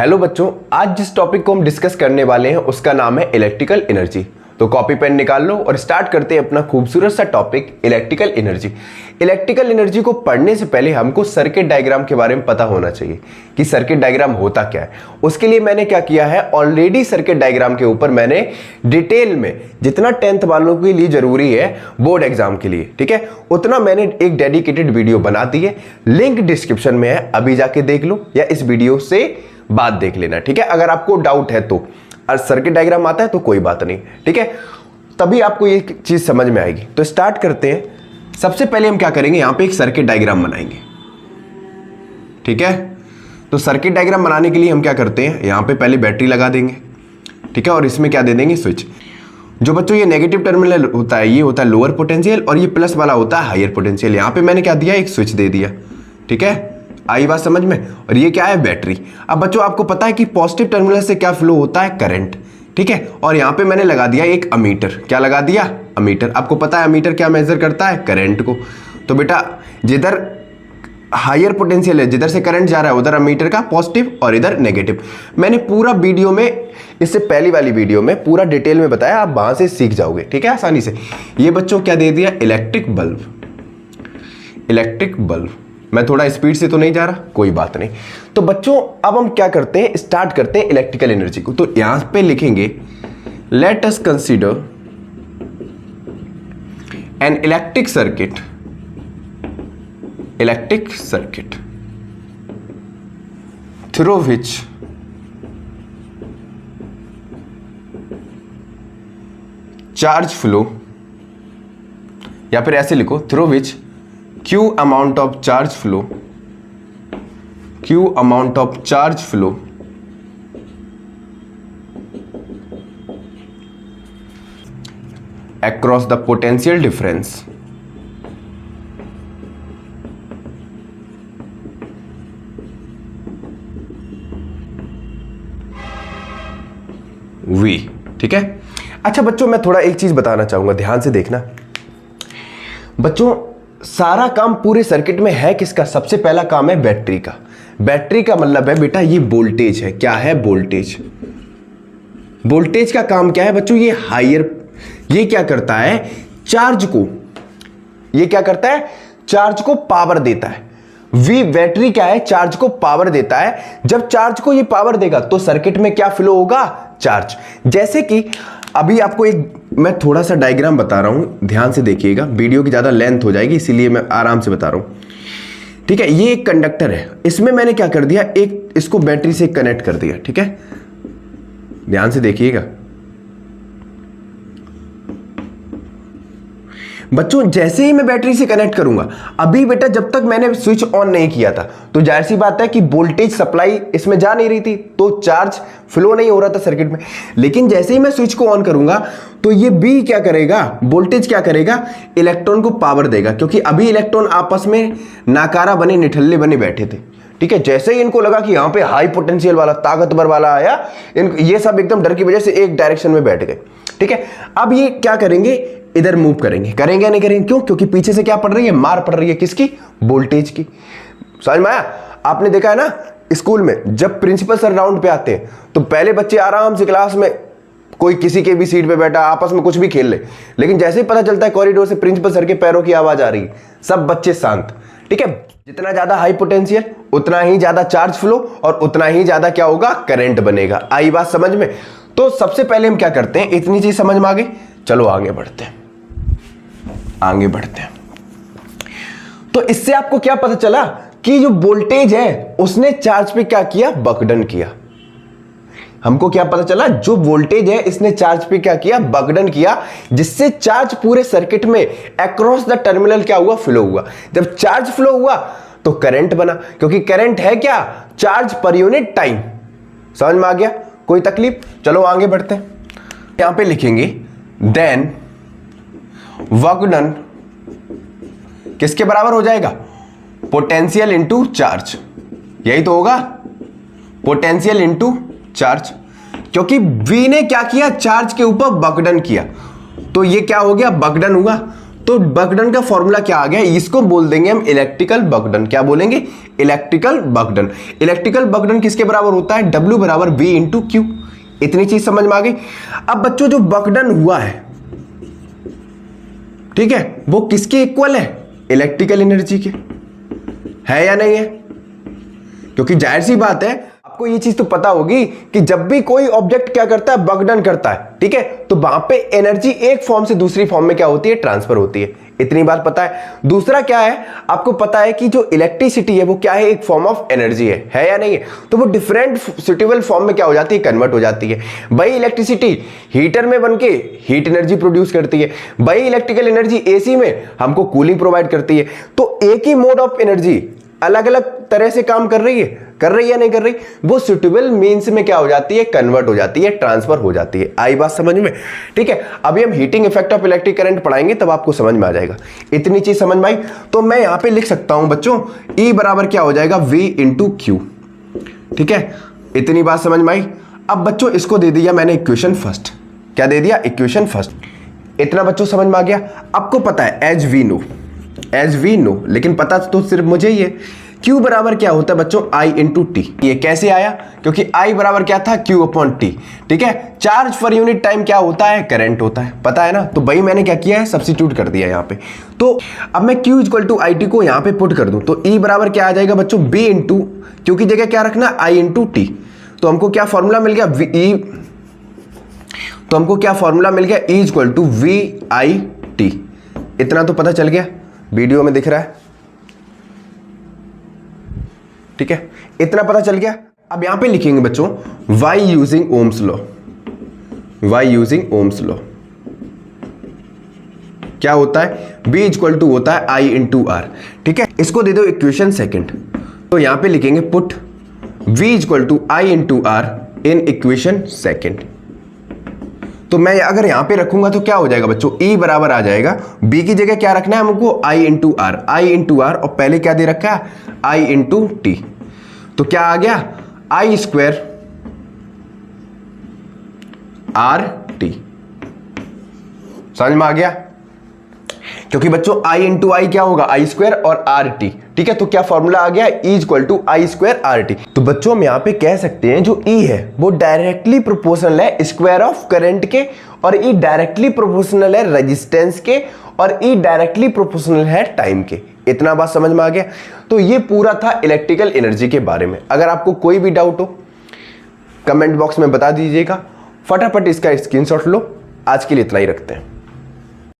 Hello बच्चों, आज जिस टॉपिक को हम डिस्कस करने वाले हैं उसका नाम है इलेक्ट्रिकल एनर्जी। तो कॉपी पेन निकाल लो और स्टार्ट करते हैं अपना खूबसूरत सा topic electrical energy. Electrical energy को पढ़ने से पहले हमको सर्किट डायग्राम के बारे में पता होना चाहिए कि सर्किट डायग्राम होता क्या है। उसके लिए मैंने क्या किया है, ऑलरेडी सर्किट डायग्राम के ऊपर मैंने डिटेल में जितना 10th वालों के लिए जरूरी है बोर्ड एग्जाम के लिए, ठीक है, उतना मैंने एक डेडिकेटेड वीडियो बना दी है। लिंक डिस्क्रिप्शन में है, अभी जाके देख लो या इस वीडियो से बात देख लेना, ठीक है। अगर आपको डाउट है तो, और सर्किट डायग्राम आता है तो कोई बात नहीं, ठीक है, तभी आपको ये चीज समझ में आएगी। तो स्टार्ट करते हैं। सबसे पहले हम क्या करेंगे, यहां पे एक सर्किट डायग्राम बनाएंगे, ठीक है। तो सर्किट डायग्राम बनाने के लिए हम क्या करते हैं, यहां पे पहले बैटरी लगा देंगे, ठीक है, और इसमें क्या दे देंगे, स्विच। जो बच्चों ये नेगेटिव टर्मिनल होता है, ये होता है लोअर पोटेंशियल और ये प्लस वाला होता है हायर पोटेंशियल। यहां पे मैंने क्या दिया, एक स्विच दे दिया, ठीक है, आई बात समझ में। और ये क्या है, बैटरी। अब बच्चों आपको पता है कि पॉजिटिव टर्मिनल से क्या फ्लो होता है, करंट, ठीक है। और यहां पे मैंने लगा दिया एक अमीटर। क्या लगा दिया, अमीटर। आपको पता है अमीटर क्या मेजर करता है, करंट को। तो बेटा जिधर हायर पोटेंशियल है, जिधर से करंट जा रहा है उधर अमीटर का पॉजिटिव और इधर नेगेटिव। मैंने पूरा वीडियो में, इससे पहली वाली वीडियो में पूरा डिटेल में बताया, आप वहां से सीख जाओगे, ठीक है, आसानी से। ये बच्चों क्या दे दिया, इलेक्ट्रिक बल्ब। इलेक्ट्रिक बल्ब, मैं थोड़ा स्पीड से तो नहीं जा रहा, कोई बात नहीं। तो बच्चों अब हम क्या करते हैं, स्टार्ट करते हैं इलेक्ट्रिकल एनर्जी को। तो यहां पे लिखेंगे let us consider an electric circuit. Electric circuit through which charge flow, या फिर ऐसे लिखो, through which Q amount of charge flow, Q amount of charge flow across the potential difference V, ठीक है। अच्छा बच्चों मैं थोड़ा एक चीज बताना चाहूंगा, ध्यान से देखना। बच्चों सारा काम पूरे सर्किट में है किसका, सबसे पहला काम है बैटरी का। बैटरी का मतलब है बेटा ये वोल्टेज है। क्या है, वोल्टेज। वोल्टेज का काम क्या है बच्चों, ये हायर, ये क्या करता है, चार्ज को, ये क्या करता है, चार्ज को पावर देता है। वी बैटरी क्या है, चार्ज को पावर देता है। जब चार्ज को ये पावर देगा तो सर्किट में क्या फ्लो होगा, चार्ज। जैसे कि अभी आपको एक मैं थोड़ा सा डायग्राम बता रहा हूं, ध्यान से देखिएगा, वीडियो की ज्यादा लेंथ हो जाएगी इसीलिए मैं आराम से बता रहा हूं, ठीक है। ये एक कंडक्टर है, इसमें मैंने क्या कर दिया, एक इसको बैटरी से कनेक्ट कर दिया, ठीक है, ध्यान से देखिएगा बच्चों। जैसे ही मैं बैटरी से कनेक्ट करूंगा, अभी बेटा जब तक मैंने स्विच ऑन नहीं किया था तो जाहिर सी बात है कि वोल्टेज सप्लाई इसमें जा नहीं रही थी, तो चार्ज फ्लो नहीं हो रहा था सर्किट में। लेकिन जैसे ही मैं स्विच को ऑन करूंगा तो ये बी क्या करेगा, वोल्टेज क्या करेगा, इलेक्ट्रॉन को पावर देगा, क्योंकि अभी इलेक्ट्रॉन आपस में नाकारा बने, निठल्ले बने बैठे थे, ठीक है। जैसे ही इनको लगा कि यहां पे हाई पोटेंशियल वाला, ताकतवर वाला आया, ये सब एकदम डर की वजह से एक डायरेक्शन में बैठ गए, ठीक है। अब ये क्या करेंगे, इधर मूव करेंगे, करेंगे या नहीं करेंगे, क्यों, क्योंकि पीछे से क्या पड़ रही है, मार पड़ रही है, किसकी, वोल्टेज की। समझ में आया। आपने देखा है ना स्कूल में जब प्रिंसिपल सर राउंड पे आते हैं तो पहले बच्चे आराम से क्लास में, कोई किसी के भी सीट पे बैठा, आपस में कुछ भी खेल ले, लेकिन जैसे ही पता चलता है कॉरिडोर से प्रिंसिपल सर के पैरों की आवाज आ रही, सब बच्चे शांत, ठीक है। जितना ज्यादा हाई पोटेंशियल उतना ही ज्यादा चार्ज फ्लो और उतना ही ज्यादा क्या होगा, करंट बनेगा। आई बात समझ में। तो सबसे पहले हम क्या करते हैं, इतनी चीज समझ में आ गई, चलो आगे बढ़ते हैं, आगे बढ़ते हैं। तो इससे आपको क्या पता चला कि जो वोल्टेज है उसने चार्ज पे क्या किया, बकडन किया। हमको क्या पता चला, जो वोल्टेज है इसने चार्ज पे क्या किया, बकडन किया, जिससे चार्ज पूरे सर्किट में अक्रॉस द टर्मिनल क्या हुआ, फ्लो हुआ। जब चार्ज फ्लो हुआ तो करंट बना, क्योंकि करंट है क्या, चार्ज पर यूनिट टाइम। समझ में आ गया, कोई तकलीफ। चलो आगे बढ़ते हैं। यहां पे लिखेंगे देन वर्क डन किसके बराबर हो जाएगा, पोटेंशियल इंटू चार्ज। यही तो होगा, पोटेंशियल इंटू चार्ज, क्योंकि V ने क्या किया, चार्ज के ऊपर बकडन किया, तो ये क्या हो गया, बकडन हुआ। तो वर्क डन का फॉर्मूला क्या आ गया, इसको बोल देंगे हम इलेक्ट्रिकल वर्क डन। क्या बोलेंगे, electrical work done. Electrical work done किसके बराबर होता है, W बराबर V इंटू क्यू। इतनी चीज समझ में आ गई। अब बच्चों जो वर्क डन हुआ है, ठीक है, वो किसके इक्वल है, इलेक्ट्रिकल एनर्जी के, है या नहीं है? क्योंकि जाहिर सी बात है, आपको ये चीज तो पता होगी कि जब भी कोई ऑब्जेक्ट क्या करता है, वर्क डन करता है, ठीक है, तो वहां पे एनर्जी एक फॉर्म से दूसरी फॉर्म में क्या होती है, ट्रांसफर होती है। इतनी बात पता है। दूसरा क्या है, आपको पता है कि जो इलेक्ट्रिसिटी है वो क्या है, एक फॉर्म ऑफ एनर्जी है या नहीं है? तो वो डिफरेंट सुटेबल फॉर्म में क्या हो जाती है, कन्वर्ट हो जाती है। वही इलेक्ट्रिसिटी हीटर में बनके हीट एनर्जी प्रोड्यूस करती है, वही इलेक्ट्रिकल एनर्जी एसी में हमको कूलिंग प्रोवाइड करती है। तो एक ही मोड ऑफ एनर्जी अलग अलग तरह से काम कर रही है या नहीं कर रही, वो सुटेबल मींस में क्या हो जाती है, कन्वर्ट हो जाती है, ट्रांसफर हो जाती है। आई बात समझ में? ठीक है, अभी हम heating effect of electric current पढ़ाएंगे, तब आपको समझ में आ जाएगा। इतनी चीज समझ में आई। तो मैं यहां पे लिख सकता हूं बच्चों, E बराबर क्या हो जाएगा, V इंटू क्यू। ठीक है, इतनी बात समझ में आई। अब बच्चों इसको दे दिया मैंने इक्वेशन फर्स्ट। क्या दे दिया, इक्वेशन फर्स्ट। इतना बच्चों समझ में आ गया। आपको पता है एज वी नो, लेकिन पता तो सिर्फ मुझे ही है। Q बराबर क्या होता है बच्चों, I इंटू टी। ये कैसे आया, क्योंकि I बराबर क्या था, Q अपॉन टी। ठीक है, चार्ज पर यूनिट टाइम क्या होता है, करंट होता है, पता है ना? तो भाई मैंने क्या किया है, सब्स्टिट्यूट कर दिया यहाँ पे। तो अब मैं Q equal to I T को यहाँ पे पुट कर दूं, तो E बराबर क्या आ जाएगा बच्चों, B इंटू क्यू की जगह क्या रखना, I इंटू टी। तो हमको क्या फॉर्मूला मिल गया, E equal to V I T. इतना तो पता चल गया, वीडियो में दिख रहा है, ठीक है, इतना पता चल गया। अब यहां पे लिखेंगे बच्चों y यूजिंग ओम्स लॉ। क्या होता है, B इक्वल टू होता है I इंटू आर। ठीक है, इसको दे दो इक्वेशन सेकंड। तो यहां पे लिखेंगे put V equal to I into R in equation second. तो मैं अगर यहां पे रखूंगा तो क्या हो जाएगा बच्चों, E बराबर आ जाएगा, B की जगह क्या रखना है हमको, I इंटू आर, और पहले क्या दे रखा है, I इंटू टी। तो क्या आ गया, I स्क्वायर आर टी। समझ में आ गया? क्योंकि बच्चों I इंटू आई क्या होगा, I स्क्वायर और आर टी। ठीक है, तो क्या फॉर्मूला आ गया, E equal to I square R T. तो बच्चों हम यहां पे कह सकते हैं जो E है वो डायरेक्टली प्रोपोर्शनल है स्क्वायर ऑफ करंट के, और E डायरेक्टली प्रोपोर्शनल है रेजिस्टेंस के, और E डायरेक्टली प्रोपोर्शनल है टाइम के। इतना बात समझ में आ गया? तो ये पूरा था इलेक्ट्रिकल एनर्जी के बारे में। अगर आपको कोई भी डाउट हो कमेंट बॉक्स में बता दीजिएगा, फटाफट इसका स्क्रीनशॉट लो। आज के लिए इतना ही रखते हैं।